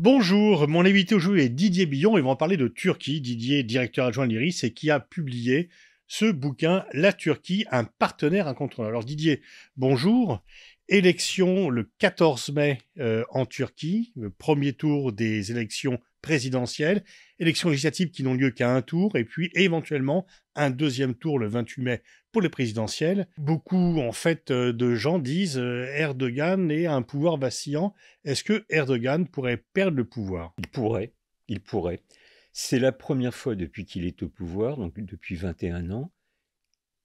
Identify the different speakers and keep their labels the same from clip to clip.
Speaker 1: Bonjour, mon invité aujourd'hui est Didier Billon et on va parler de Turquie. Didier est directeur adjoint de l'IRIS et qui a publié ce bouquin, La Turquie, un partenaire incontournable. Alors Didier, bonjour. Élection le 14 mai en Turquie, le premier tour des élections présidentielles, élections législatives qui n'ont lieu qu'à un tour, et puis éventuellement un deuxième tour le 28 mai pour les présidentielles. Beaucoup en fait de gens disent Erdogan est un pouvoir vacillant. Est-ce que Erdogan pourrait perdre le pouvoir?
Speaker 2: Il pourrait. C'est la première fois depuis qu'il est au pouvoir, donc depuis 21 ans,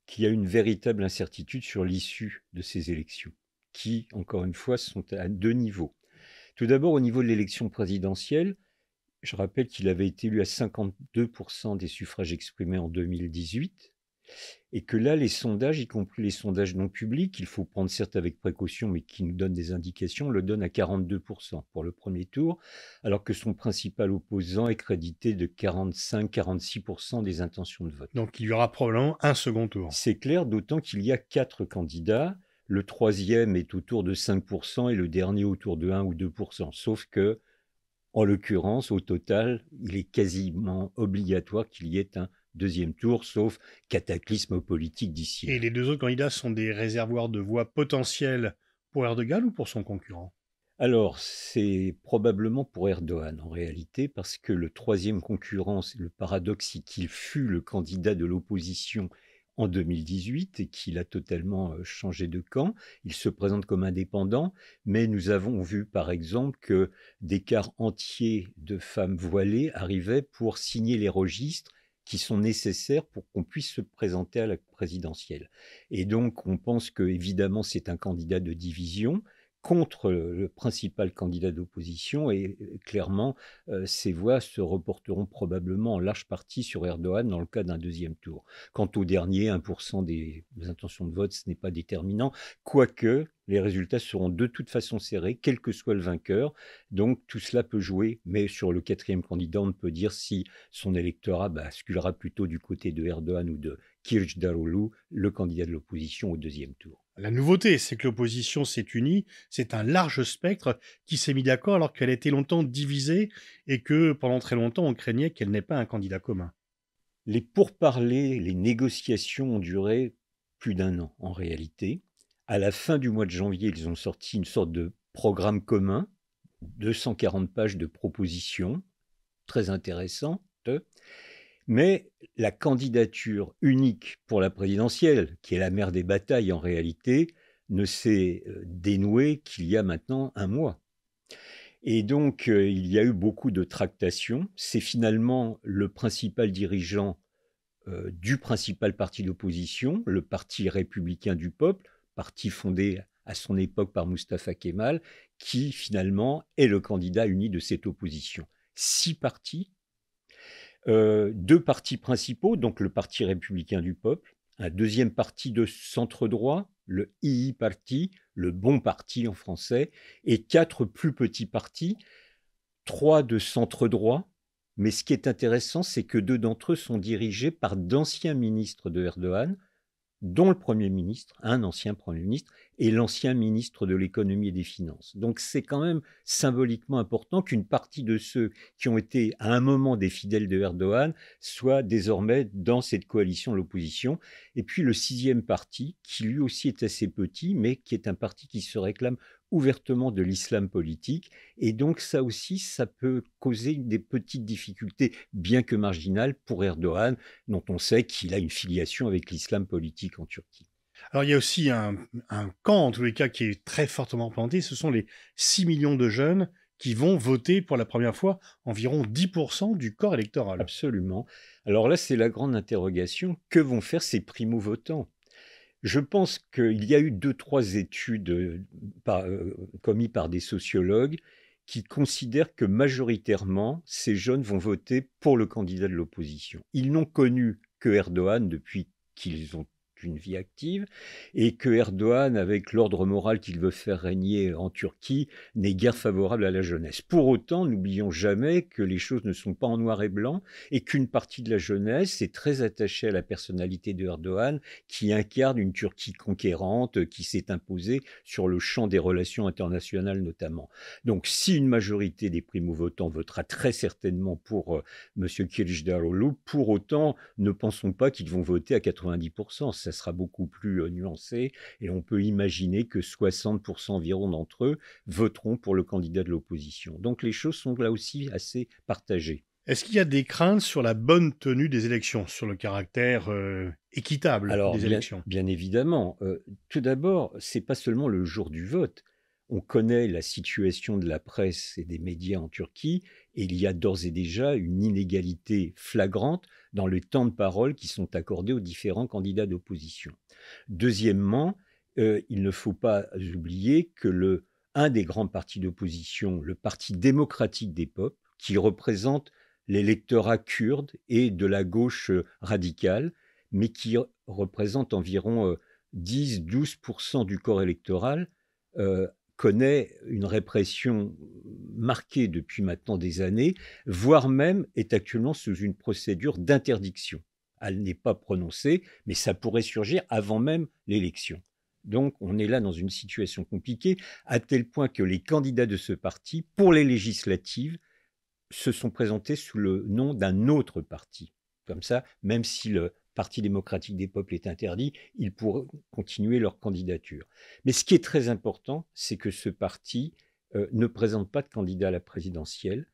Speaker 2: qu'il y a une véritable incertitude sur l'issue de ces élections, qui, encore une fois, sont à deux niveaux. Tout d'abord, au niveau de l'élection présidentielle, je rappelle qu'il avait été élu à 52% des suffrages exprimés en 2018, et que là, les sondages, y compris les sondages non publics, il faut prendre certes avec précaution, mais qui nous donnent des indications, le donnent à 42% pour le premier tour, alors que son principal opposant est crédité de 45-46% des intentions de vote.
Speaker 1: Donc il y aura probablement un second tour.
Speaker 2: C'est clair, d'autant qu'il y a 4 candidats. Le troisième est autour de 5% et le dernier autour de 1 ou 2%. Sauf que, en l'occurrence, au total, il est quasiment obligatoire qu'il y ait un deuxième tour, sauf cataclysme politique d'ici
Speaker 1: Et
Speaker 2: là.
Speaker 1: les deux autres candidats sont des réservoirs de voix potentielles pour Erdogan ou pour son concurrent?
Speaker 2: Alors, c'est probablement pour Erdogan en réalité, parce que le troisième concurrent, le paradoxe, c'est qu'il fut le candidat de l'opposition en 2018 et qu'il a totalement changé de camp. Il se présente comme indépendant, mais nous avons vu par exemple que des quarts entiers de femmes voilées arrivaient pour signer les registres qui sont nécessaires pour qu'on puisse se présenter à la présidentielle. Et donc, on pense que évidemment c'est un candidat de division contre le principal candidat d'opposition et clairement, ces voix se reporteront probablement en large partie sur Erdogan dans le cas d'un deuxième tour. Quant au dernier, 1% des intentions de vote, ce n'est pas déterminant, quoique les résultats seront de toute façon serrés, quel que soit le vainqueur. Donc tout cela peut jouer, mais sur le quatrième candidat, on peut dire si son électorat basculera plutôt du côté de Erdogan ou de Kılıçdaroğlu, le candidat de l'opposition au deuxième tour.
Speaker 1: La nouveauté, c'est que l'opposition s'est unie, c'est un large spectre qui s'est mis d'accord alors qu'elle a été longtemps divisée et que pendant très longtemps on craignait qu'elle n'ait pas un candidat commun.
Speaker 2: Les pourparlers, les négociations ont duré plus d'un an en réalité. À la fin du mois de janvier, ils ont sorti une sorte de programme commun, 240 pages de propositions, très intéressantes. Mais la candidature unique pour la présidentielle, qui est la mère des batailles en réalité, ne s'est dénouée qu'il y a maintenant un mois. Et donc, il y a eu beaucoup de tractations. C'est finalement le principal dirigeant du principal parti d'opposition, le Parti républicain du peuple, parti fondé à son époque par Mustafa Kemal, qui finalement est le candidat uni de cette opposition. 6 partis, 2 partis principaux, donc le Parti républicain du peuple, un deuxième parti de centre-droit, le II Parti, le bon parti en français, et 4 plus petits partis, 3 de centre-droit, mais ce qui est intéressant, c'est que 2 d'entre eux sont dirigés par d'anciens ministres de Erdogan, dont le Premier ministre, un ancien Premier ministre, et l'ancien ministre de l'économie et des finances. Donc c'est quand même symboliquement important qu'une partie de ceux qui ont été à un moment des fidèles de Erdogan soient désormais dans cette coalition de l'opposition. Et puis le sixième parti, qui lui aussi est assez petit, mais qui est un parti qui se réclame ouvertement de l'islam politique. Et donc ça aussi, ça peut causer des petites difficultés, bien que marginales, pour Erdogan, dont on sait qu'il a une filiation avec l'islam politique en Turquie.
Speaker 1: Alors il y a aussi un camp, en tous les cas, qui est très fortement planté, ce sont les 6 millions de jeunes qui vont voter pour la première fois, environ 10% du corps électoral.
Speaker 2: Absolument. Alors là, c'est la grande interrogation. Que vont faire ces primo-votants? Je pense qu'il y a eu 2-3 études commises par des sociologues qui considèrent que majoritairement, ces jeunes vont voter pour le candidat de l'opposition. Ils n'ont connu que Erdogan depuis qu'ils ont une vie active, et que Erdogan, avec l'ordre moral qu'il veut faire régner en Turquie, n'est guère favorable à la jeunesse. Pour autant, n'oublions jamais que les choses ne sont pas en noir et blanc, et qu'une partie de la jeunesse est très attachée à la personnalité de Erdogan, qui incarne une Turquie conquérante, qui s'est imposée sur le champ des relations internationales notamment. Donc si une majorité des primo-votants votera très certainement pour M. Kılıçdaroğlu, pour autant, ne pensons pas qu'ils vont voter à 90%. Ça sera beaucoup plus nuancé et on peut imaginer que 60% environ d'entre eux voteront pour le candidat de l'opposition. Donc les choses sont là aussi assez partagées.
Speaker 1: Est-ce qu'il y a des craintes sur la bonne tenue des élections, sur le caractère équitable des élections?
Speaker 2: Bien évidemment. Tout d'abord, ce n'est pas seulement le jour du vote. On connaît la situation de la presse et des médias en Turquie et il y a d'ores et déjà une inégalité flagrante dans les temps de parole qui sont accordés aux différents candidats d'opposition. Deuxièmement, il ne faut pas oublier que un des grands partis d'opposition, le Parti démocratique des peuples, qui représente l'électorat kurde et de la gauche radicale, mais qui représente environ 10-12% du corps électoral, connaît une répression marquée depuis maintenant des années, voire même est actuellement sous une procédure d'interdiction. Elle n'est pas prononcée, mais ça pourrait surgir avant même l'élection. Donc on est là dans une situation compliquée, à tel point que les candidats de ce parti, pour les législatives, se sont présentés sous le nom d'un autre parti. Comme ça, même si le Parti démocratique des peuples est interdit, ils pourront continuer leur candidature. Mais ce qui est très important, c'est que ce parti ne présente pas de candidat à la présidentielle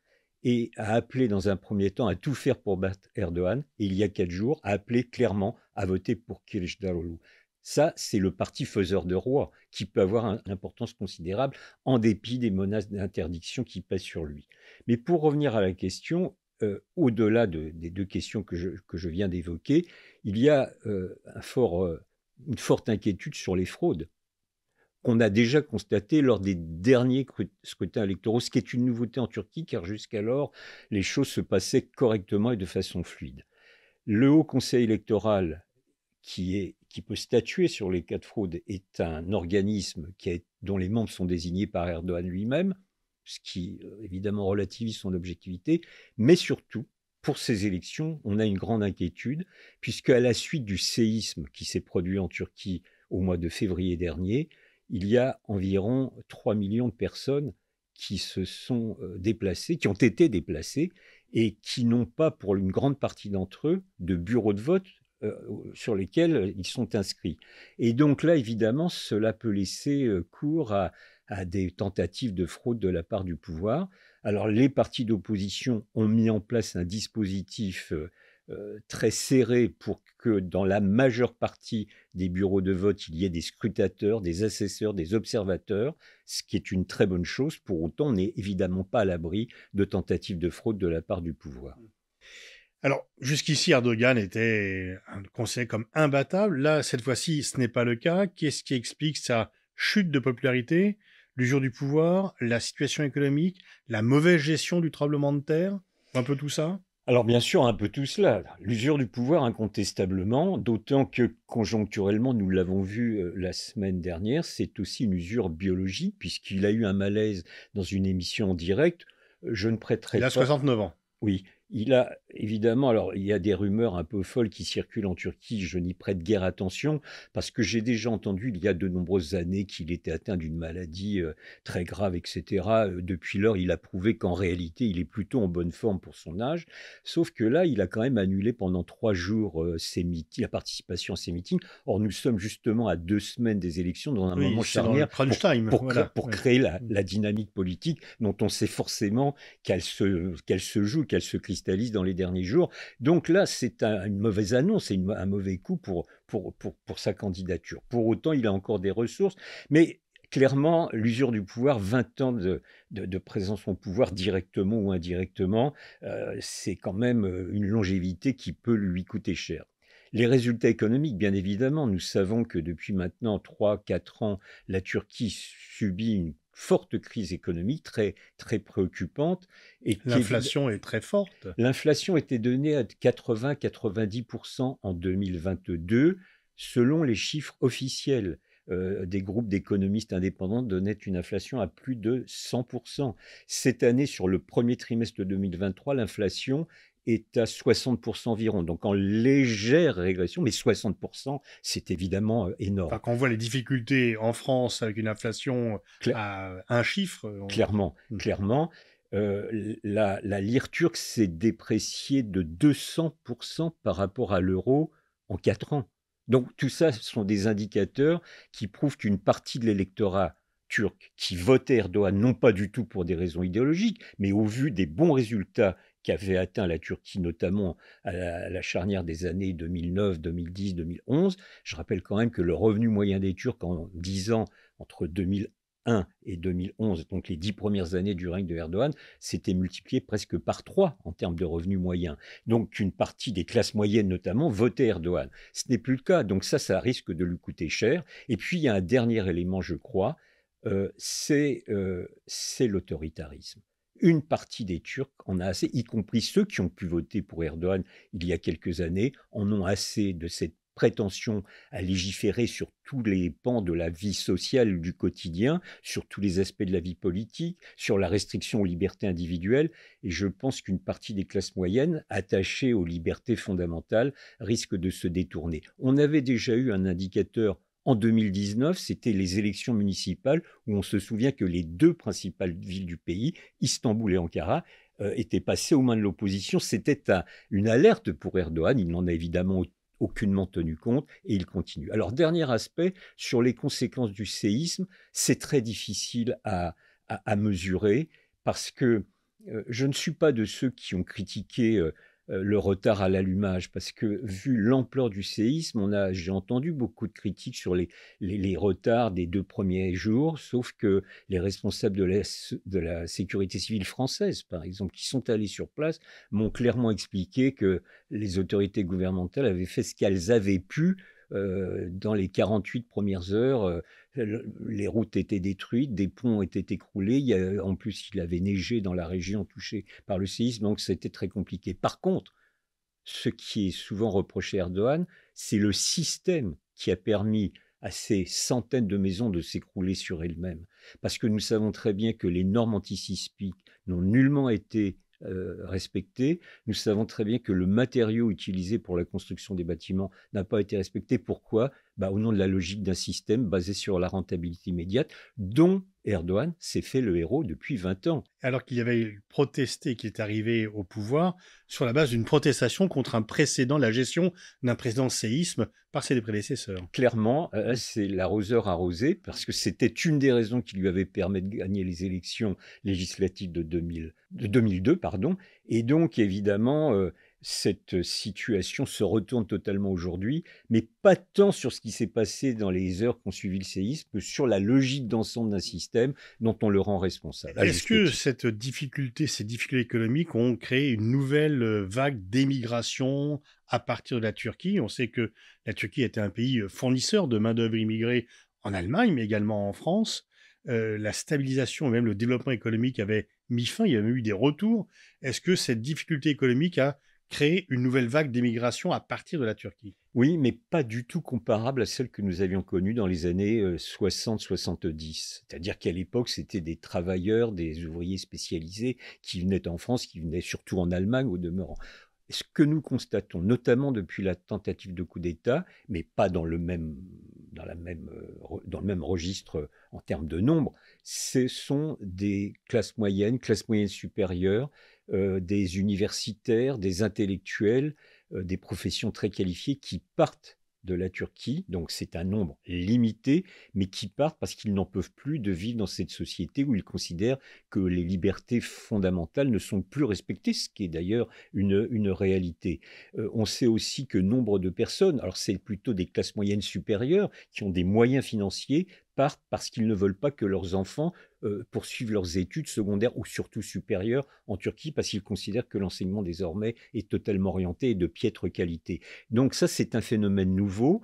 Speaker 2: et a appelé dans un premier temps à tout faire pour battre Erdogan, et il y a 4 jours, a appelé clairement à voter pour Kılıçdaroğlu. Ça, c'est le parti faiseur de roi qui peut avoir une importance considérable en dépit des menaces d'interdiction qui pèsent sur lui. Mais pour revenir à la question, au-delà des 2 questions que je viens d'évoquer, il y a une forte inquiétude sur les fraudes qu'on a déjà constatées lors des derniers scrutins électoraux, ce qui est une nouveauté en Turquie, car jusqu'alors, les choses se passaient correctement et de façon fluide. Le Haut Conseil électoral, qui peut statuer sur les cas de fraude, est un organisme dont les membres sont désignés par Erdogan lui-même, ce qui évidemment relativise son objectivité, mais surtout, pour ces élections, on a une grande inquiétude, puisqu'à la suite du séisme qui s'est produit en Turquie au mois de février dernier, il y a environ 3 millions de personnes qui se sont déplacées, qui ont été déplacées, et qui n'ont pas, pour une grande partie d'entre eux, de bureaux de vote sur lesquels ils sont inscrits. Et donc là, évidemment, cela peut laisser cours à des tentatives de fraude de la part du pouvoir. Alors, les partis d'opposition ont mis en place un dispositif très serré pour que dans la majeure partie des bureaux de vote, il y ait des scrutateurs, des assesseurs, des observateurs, ce qui est une très bonne chose. Pour autant, on n'est évidemment pas à l'abri de tentatives de fraude de la part du pouvoir.
Speaker 1: Alors, jusqu'ici, Erdogan était considéré comme imbattable. Là, cette fois-ci, ce n'est pas le cas. Qu'est-ce qui explique sa chute de popularité, l'usure du pouvoir, la situation économique, la mauvaise gestion du tremblement de terre, un peu tout ça?
Speaker 2: Alors bien sûr, un peu tout cela. L'usure du pouvoir, incontestablement, d'autant que conjoncturellement, nous l'avons vu la semaine dernière, c'est aussi une usure biologique, puisqu'il a eu un malaise dans une émission en direct. Je ne prêterai pas...
Speaker 1: Il a 69 ans.
Speaker 2: Oui, il a évidemment, alors il y a des rumeurs un peu folles qui circulent en Turquie, je n'y prête guère attention, parce que j'ai déjà entendu il y a de nombreuses années qu'il était atteint d'une maladie très grave, etc. Depuis lors, il a prouvé qu'en réalité, il est plutôt en bonne forme pour son âge, sauf que là, il a quand même annulé pendant 3 jours la participation à ses meetings. Or, nous sommes justement à 2 semaines des élections, dans un moment charnière pour créer la dynamique politique dont on sait forcément qu'elle se joue, qu'elle se cristallise dans les derniers jours. Donc là, c'est une mauvaise annonce, c'est un mauvais coup pour sa candidature. Pour autant, il a encore des ressources, mais clairement, l'usure du pouvoir, 20 ans de présence au pouvoir, directement ou indirectement, c'est quand même une longévité qui peut lui coûter cher. Les résultats économiques, bien évidemment, nous savons que depuis maintenant 3-4 ans, la Turquie subit une forte crise économique très, très préoccupante.
Speaker 1: L'inflation est très forte.
Speaker 2: L'inflation était donnée à 80-90% en 2022. selon les chiffres officiels des groupes d'économistes indépendants, donnaient une inflation à plus de 100%. Cette année, sur le premier trimestre de 2023, l'inflation est à 60% environ, donc en légère régression, mais 60%, c'est évidemment énorme.
Speaker 1: Enfin, quand on voit les difficultés en France avec une inflation
Speaker 2: Cla-
Speaker 1: à un chiffre,
Speaker 2: Clairement, clairement, la lire turque s'est dépréciée de 200% par rapport à l'euro en 4 ans. Donc tout ça, ce sont des indicateurs qui prouvent qu'une partie de l'électorat turc qui votait Erdogan, non pas du tout pour des raisons idéologiques, mais au vu des bons résultats qu'avait atteint la Turquie, notamment à la charnière des années 2009, 2010, 2011. Je rappelle quand même que le revenu moyen des Turcs en 10 ans, entre 2001 et 2011, donc les 10 premières années du règne de Erdogan, s'était multiplié presque par 3 en termes de revenus moyens. Donc une partie des classes moyennes notamment votait Erdogan. Ce n'est plus le cas, donc ça risque de lui coûter cher. Et puis il y a un dernier élément, je crois, c'est l'autoritarisme. Une partie des Turcs en a assez, y compris ceux qui ont pu voter pour Erdogan il y a quelques années, en ont assez de cette prétention à légiférer sur tous les pans de la vie sociale du quotidien, sur tous les aspects de la vie politique, sur la restriction aux libertés individuelles. Et je pense qu'une partie des classes moyennes, attachées aux libertés fondamentales, risque de se détourner. On avait déjà eu un indicateur en 2019, c'était les élections municipales où on se souvient que les 2 principales villes du pays, Istanbul et Ankara, étaient passées aux mains de l'opposition. C'était une alerte pour Erdogan. Il n'en a évidemment aucunement tenu compte et il continue. Alors, dernier aspect, sur les conséquences du séisme, c'est très difficile à mesurer parce que je ne suis pas de ceux qui ont critiqué le retard à l'allumage, parce que vu l'ampleur du séisme, j'ai entendu beaucoup de critiques sur les retards des 2 premiers jours, sauf que les responsables de la sécurité civile française, par exemple, qui sont allés sur place, m'ont clairement expliqué que les autorités gouvernementales avaient fait ce qu'elles avaient pu dans les 48 premières heures. Les routes étaient détruites, des ponts étaient écroulés, en plus il avait neigé dans la région touchée par le séisme, donc c'était très compliqué. Par contre, ce qui est souvent reproché à Erdogan, c'est le système qui a permis à ces centaines de maisons de s'écrouler sur elles-mêmes. Parce que nous savons très bien que les normes antisismiques n'ont nullement été respectées. Nous savons très bien que le matériau utilisé pour la construction des bâtiments n'a pas été respecté. Pourquoi ? Au nom de la logique d'un système basé sur la rentabilité immédiate, dont Erdogan s'est fait le héros depuis 20 ans.
Speaker 1: Alors qu'il y avait protesté, qui est arrivé au pouvoir, sur la base d'une protestation contre un précédent, la gestion d'un précédent séisme par ses prédécesseurs.
Speaker 2: Clairement, c'est l'arroseur arrosé, parce que c'était une des raisons qui lui avait permis de gagner les élections législatives de 2002. Et donc, évidemment, cette situation se retourne totalement aujourd'hui, mais pas tant sur ce qui s'est passé dans les heures qui ont suivi le séisme que sur la logique d'ensemble d'un système dont on le rend responsable.
Speaker 1: Est-ce que ces difficultés économiques ont créé une nouvelle vague d'émigration à partir de la Turquie ? On sait que la Turquie était un pays fournisseur de main-d'œuvre immigrée en Allemagne, mais également en France. La stabilisation et même le développement économique avaient mis fin, il y avait eu des retours. Est-ce que cette difficulté économique a créé une nouvelle vague d'émigration à partir de la Turquie ?
Speaker 2: Oui, mais pas du tout comparable à celle que nous avions connue dans les années 60-70. C'est-à-dire qu'à l'époque, c'était des travailleurs, des ouvriers spécialisés qui venaient en France, qui venaient surtout en Allemagne au demeurant. Ce que nous constatons, notamment depuis la tentative de coup d'État, mais pas dans le même registre en termes de nombre, ce sont des classes moyennes supérieures, des universitaires, des intellectuels, des professions très qualifiées qui partent de la Turquie, donc c'est un nombre limité, mais qui partent parce qu'ils n'en peuvent plus de vivre dans cette société où ils considèrent que les libertés fondamentales ne sont plus respectées, ce qui est d'ailleurs une réalité. On sait aussi que nombre de personnes, alors c'est plutôt des classes moyennes supérieures, qui ont des moyens financiers, partent parce qu'ils ne veulent pas que leurs enfants poursuivent leurs études secondaires ou surtout supérieures en Turquie, parce qu'ils considèrent que l'enseignement désormais est totalement orienté et de piètre qualité. Donc ça, c'est un phénomène nouveau,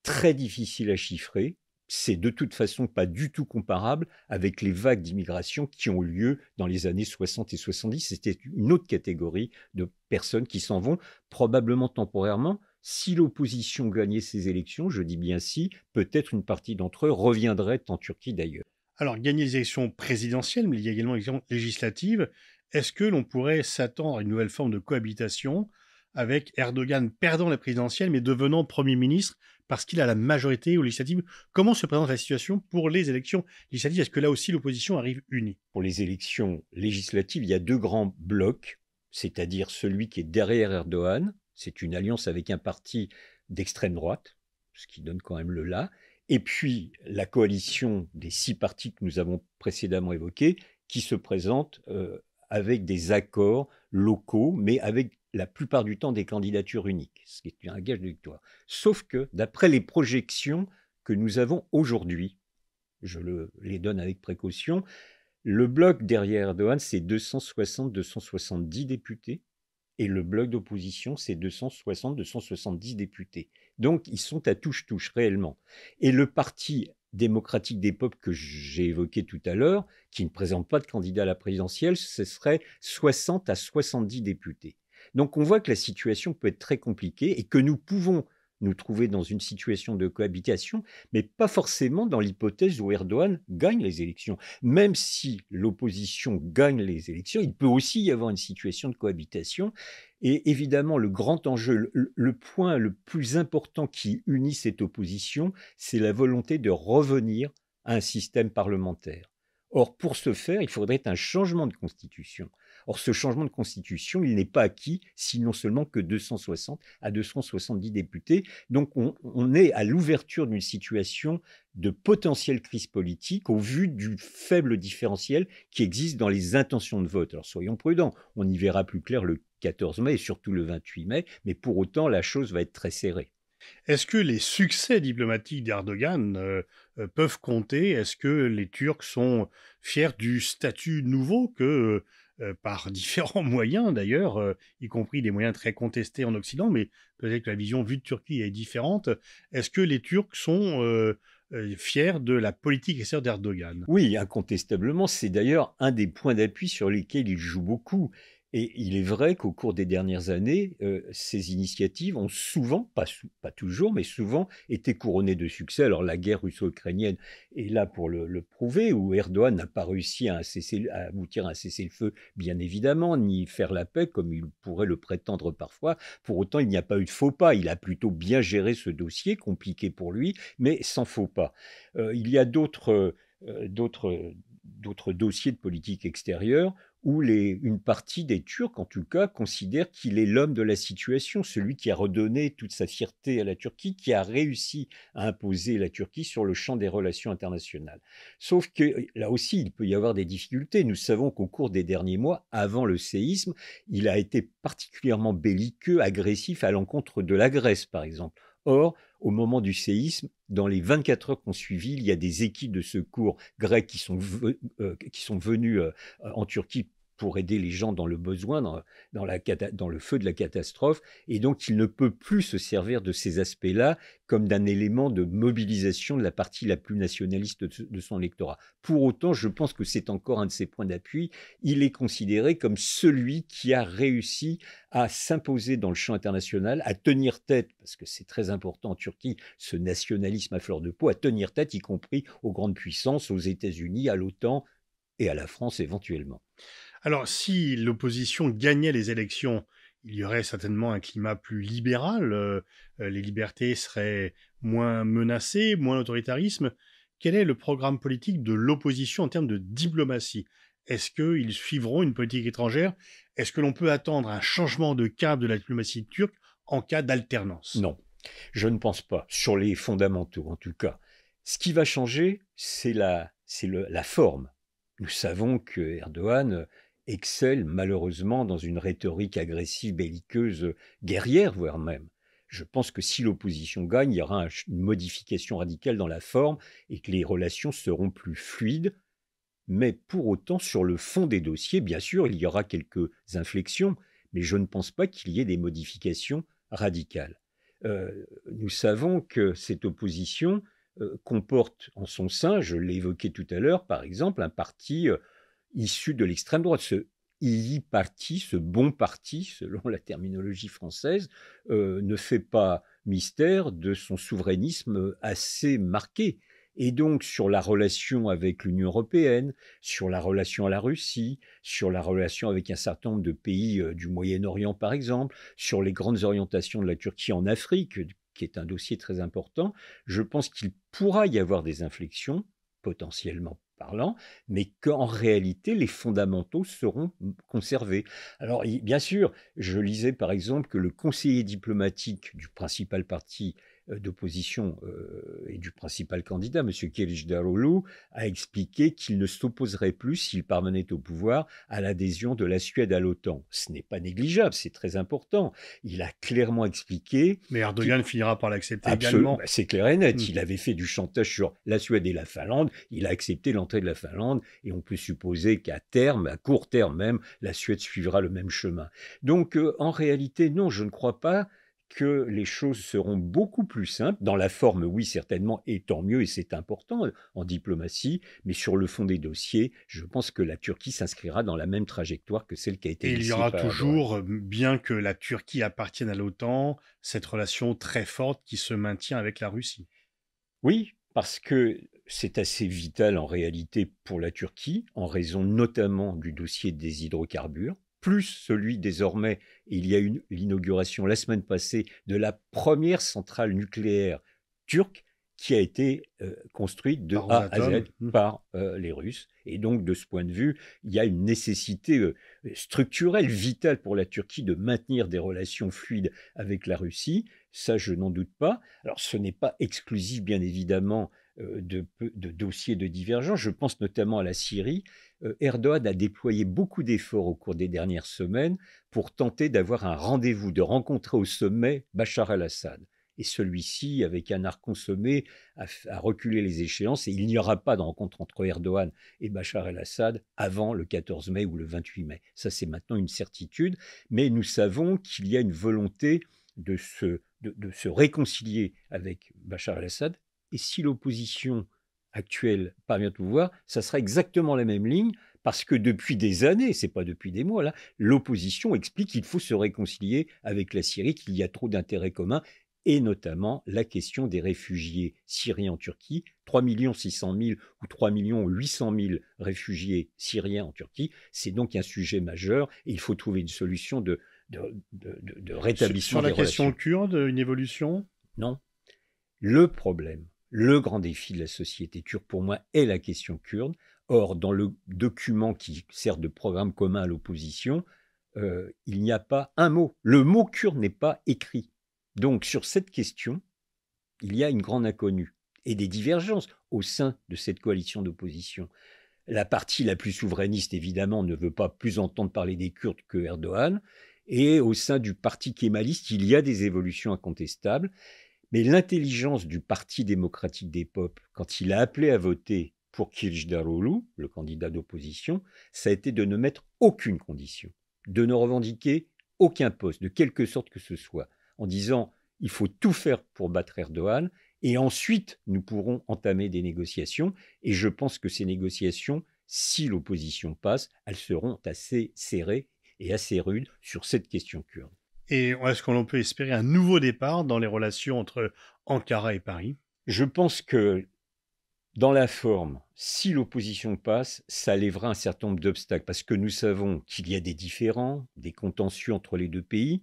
Speaker 2: très difficile à chiffrer. C'est de toute façon pas du tout comparable avec les vagues d'immigration qui ont lieu dans les années 60 et 70. C'était une autre catégorie de personnes qui s'en vont, probablement temporairement, Si l'opposition gagnait ces élections, je dis bien si, peut-être une partie d'entre eux reviendrait en Turquie d'ailleurs.
Speaker 1: Alors, gagner les élections présidentielles, mais il y a également les élections législatives. Est-ce que l'on pourrait s'attendre à une nouvelle forme de cohabitation avec Erdogan perdant la présidentielle, mais devenant Premier ministre parce qu'il a la majorité aux législatives? Comment se présente la situation pour les élections législatives? Est-ce que là aussi l'opposition arrive unie?
Speaker 2: Pour les élections législatives, il y a deux grands blocs, c'est-à-dire celui qui est derrière Erdogan, c'est une alliance avec un parti d'extrême droite, ce qui donne quand même le là, et puis la coalition des 6 partis que nous avons précédemment évoqués, qui se présente avec des accords locaux, mais avec la plupart du temps des candidatures uniques, ce qui est un gage de victoire. Sauf que, d'après les projections que nous avons aujourd'hui, je les donne avec précaution, le bloc derrière Erdogan, c'est 260-270 députés. Et le bloc d'opposition, c'est 260-270 députés. Donc, ils sont à touche-touche réellement. Et le parti démocratique des peuples que j'ai évoqué tout à l'heure, qui ne présente pas de candidat à la présidentielle, ce serait 60 à 70 députés. Donc, on voit que la situation peut être très compliquée et que nous pouvons nous trouver dans une situation de cohabitation, mais pas forcément dans l'hypothèse où Erdogan gagne les élections. Même si l'opposition gagne les élections, il peut aussi y avoir une situation de cohabitation. Et évidemment, le grand enjeu, le point le plus important qui unit cette opposition, c'est la volonté de revenir à un système parlementaire. Or, pour ce faire, il faudrait un changement de constitution. Or, ce changement de constitution, il n'est pas acquis si non seulement que 260 à 270 députés. Donc, on est à l'ouverture d'une situation de potentielle crise politique au vu du faible différentiel qui existe dans les intentions de vote. Alors, soyons prudents, on y verra plus clair le 14 mai et surtout le 28 mai, mais pour autant, la chose va être très serrée.
Speaker 1: Est-ce que les succès diplomatiques d'Erdogan peuvent compter? Est-ce que les Turcs sont fiers du statut nouveau que, par différents moyens d'ailleurs, y compris des moyens très contestés en Occident, mais peut-être que la vision vue de Turquie est différente, est-ce que les Turcs sont fiers de la politique extérieure d'Erdogan?
Speaker 2: Oui, incontestablement, c'est d'ailleurs un des points d'appui sur lesquels il joue beaucoup. Et il est vrai qu'au cours des dernières années, ces initiatives ont souvent, pas toujours, mais souvent été couronnées de succès. Alors la guerre russo-ukrainienne est là pour le prouver, où Erdogan n'a pas réussi à aboutir à un cessez-le-feu, bien évidemment, ni faire la paix comme il pourrait le prétendre parfois. Pour autant, il n'y a pas eu de faux pas. Il a plutôt bien géré ce dossier, compliqué pour lui, mais sans faux pas. Il y a d'autres dossiers de politique extérieure où une partie des Turcs, en tout cas, considère qu'il est l'homme de la situation, celui qui a redonné toute sa fierté à la Turquie, qui a réussi à imposer la Turquie sur le champ des relations internationales. Sauf que là aussi, il peut y avoir des difficultés. Nous savons qu'au cours des derniers mois, avant le séisme, il a été particulièrement belliqueux, agressif à l'encontre de la Grèce, par exemple. Or, au moment du séisme, dans les 24 heures qui ont suivi, il y a des équipes de secours grecs qui sont venues en Turquie pour aider les gens dans le besoin, dans le feu de la catastrophe. Et donc, il ne peut plus se servir de ces aspects-là comme d'un élément de mobilisation de la partie la plus nationaliste de son électorat. Pour autant, je pense que c'est encore un de ses points d'appui. Il est considéré comme celui qui a réussi à s'imposer dans le champ international, à tenir tête, parce que c'est très important en Turquie, ce nationalisme à fleur de peau, à tenir tête, y compris aux grandes puissances, aux États-Unis, à l'OTAN et à la France éventuellement.
Speaker 1: Alors, si l'opposition gagnait les élections, il y aurait certainement un climat plus libéral, les libertés seraient moins menacées, moins d'autoritarisme. Quel est le programme politique de l'opposition en termes de diplomatie? Est-ce qu'ils suivront une politique étrangère? Est-ce que l'on peut attendre un changement de cap de la diplomatie turque en cas d'alternance?
Speaker 2: Non, je ne pense pas, sur les fondamentaux en tout cas. Ce qui va changer, c'est la forme. Nous savons que Erdogan excelle malheureusement dans une rhétorique agressive, belliqueuse, guerrière voire même. Je pense que si l'opposition gagne, il y aura une modification radicale dans la forme et que les relations seront plus fluides. Mais pour autant, sur le fond des dossiers, bien sûr, il y aura quelques inflexions, mais je ne pense pas qu'il y ait des modifications radicales. Nous savons que cette opposition comporte en son sein, je l'ai évoqué tout à l'heure, par exemple, un parti issu de l'extrême droite, iyi parti, ce bon parti, selon la terminologie française, ne fait pas mystère de son souverainisme assez marqué. Et donc, sur la relation avec l'Union européenne, sur la relation à la Russie, sur la relation avec un certain nombre de pays du Moyen-Orient, par exemple, sur les grandes orientations de la Turquie en Afrique, qui est un dossier très important, je pense qu'il pourra y avoir des inflexions, potentiellement parlant, mais qu'en réalité, les fondamentaux seront conservés. Alors, bien sûr, je lisais par exemple que le conseiller diplomatique du principal parti d'opposition et du principal candidat, M. Kılıçdaroğlu, a expliqué qu'il ne s'opposerait plus, s'il parvenait au pouvoir, à l'adhésion de la Suède à l'OTAN. Ce n'est pas négligeable, c'est très important. Il a clairement expliqué...
Speaker 1: Mais Erdogan finira par l'accepter également.
Speaker 2: C'est clair et net. Il avait fait du chantage sur la Suède et la Finlande. Il a accepté l'entrée de la Finlande et on peut supposer qu'à terme, à court terme même, la Suède suivra le même chemin. Donc, en réalité, non, je ne crois pas que les choses seront beaucoup plus simples. Dans la forme, oui, certainement, et tant mieux, et c'est important en diplomatie, mais sur le fond des dossiers, je pense que la Turquie s'inscrira dans la même trajectoire que celle qui a été
Speaker 1: Et il y
Speaker 2: initiée
Speaker 1: aura
Speaker 2: par
Speaker 1: toujours, bien que la Turquie appartienne à l'OTAN, cette relation très forte qui se maintient avec la Russie.
Speaker 2: Oui, parce que c'est assez vital en réalité pour la Turquie, en raison notamment du dossier des hydrocarbures, plus celui désormais, il y a eu l'inauguration la semaine passée de la première centrale nucléaire turque qui a été construite de
Speaker 1: Par
Speaker 2: A à Z
Speaker 1: Rosatom.
Speaker 2: par les Russes. Et donc, de ce point de vue, il y a une nécessité structurelle, vitale pour la Turquie de maintenir des relations fluides avec la Russie. Ça, je n'en doute pas. Alors, ce n'est pas exclusif, bien évidemment, de dossiers de divergence. Je pense notamment à la Syrie. Erdogan a déployé beaucoup d'efforts au cours des dernières semaines pour tenter d'avoir un rendez-vous, de rencontrer au sommet Bachar el-Assad. Et celui-ci, avec un art consommé, a reculé les échéances et il n'y aura pas de rencontre entre Erdogan et Bachar el-Assad avant le 14 mai ou le 28 mai. Ça, c'est maintenant une certitude. Mais nous savons qu'il y a une volonté de se réconcilier avec Bachar el-Assad. Et si l'opposition actuelle parvient au pouvoir, ça sera exactement la même ligne, parce que depuis des années, c'est pas depuis des mois, là, l'opposition explique qu'il faut se réconcilier avec la Syrie, qu'il y a trop d'intérêts communs, et notamment la question des réfugiés syriens en Turquie, 3 600 000 ou 3 800 000 réfugiés syriens en Turquie, c'est donc un sujet majeur, et il faut trouver une solution de rétablissement des relations.
Speaker 1: Sur la question kurde, une évolution ?
Speaker 2: Non. Le problème, le grand défi de la société turque, pour moi, est la question kurde. Or, dans le document qui sert de programme commun à l'opposition, il n'y a pas un mot. Le mot kurde n'est pas écrit. Donc, sur cette question, il y a une grande inconnue et des divergences au sein de cette coalition d'opposition. La partie la plus souverainiste, évidemment, ne veut pas plus entendre parler des Kurdes que Erdogan. Et au sein du parti kémaliste, il y a des évolutions incontestables. Mais l'intelligence du Parti démocratique des peuples, quand il a appelé à voter pour Kılıçdaroğlu, le candidat d'opposition, ça a été de ne mettre aucune condition, de ne revendiquer aucun poste, de quelque sorte que ce soit, en disant il faut tout faire pour battre Erdogan, et ensuite nous pourrons entamer des négociations. Et je pense que ces négociations, si l'opposition passe, elles seront assez serrées et assez rudes sur cette question kurde.
Speaker 1: Et est-ce qu'on peut espérer un nouveau départ dans les relations entre Ankara et Paris ?
Speaker 2: Je pense que dans la forme, si l'opposition passe, ça lèvera un certain nombre d'obstacles, parce que nous savons qu'il y a des différends, des contentieux entre les deux pays,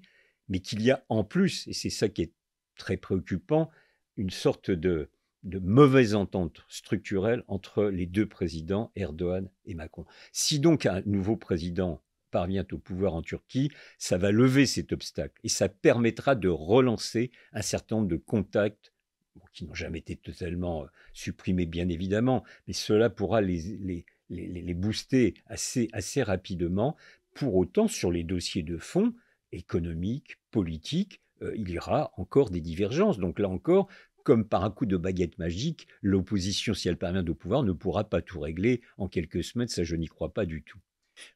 Speaker 2: mais qu'il y a en plus, et c'est ça qui est très préoccupant, une sorte de mauvaise entente structurelle entre les deux présidents, Erdogan et Macron. Si donc un nouveau président parvient au pouvoir en Turquie, ça va lever cet obstacle et ça permettra de relancer un certain nombre de contacts qui n'ont jamais été totalement supprimés, bien évidemment, mais cela pourra les booster assez rapidement. Pour autant, sur les dossiers de fond, économiques, politiques, il y aura encore des divergences. Donc là encore, comme par un coup de baguette magique, l'opposition, si elle parvient au pouvoir, ne pourra pas tout régler en quelques semaines. Ça, je n'y crois pas du tout.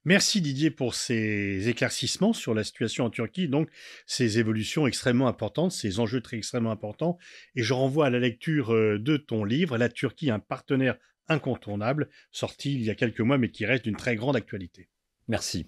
Speaker 1: Merci Didier pour ces éclaircissements sur la situation en Turquie, donc ces évolutions extrêmement importantes, ces enjeux très extrêmement importants. Et je renvoie à la lecture de ton livre, La Turquie, un partenaire incontournable, sorti il y a quelques mois mais qui reste d'une très grande actualité.
Speaker 2: Merci.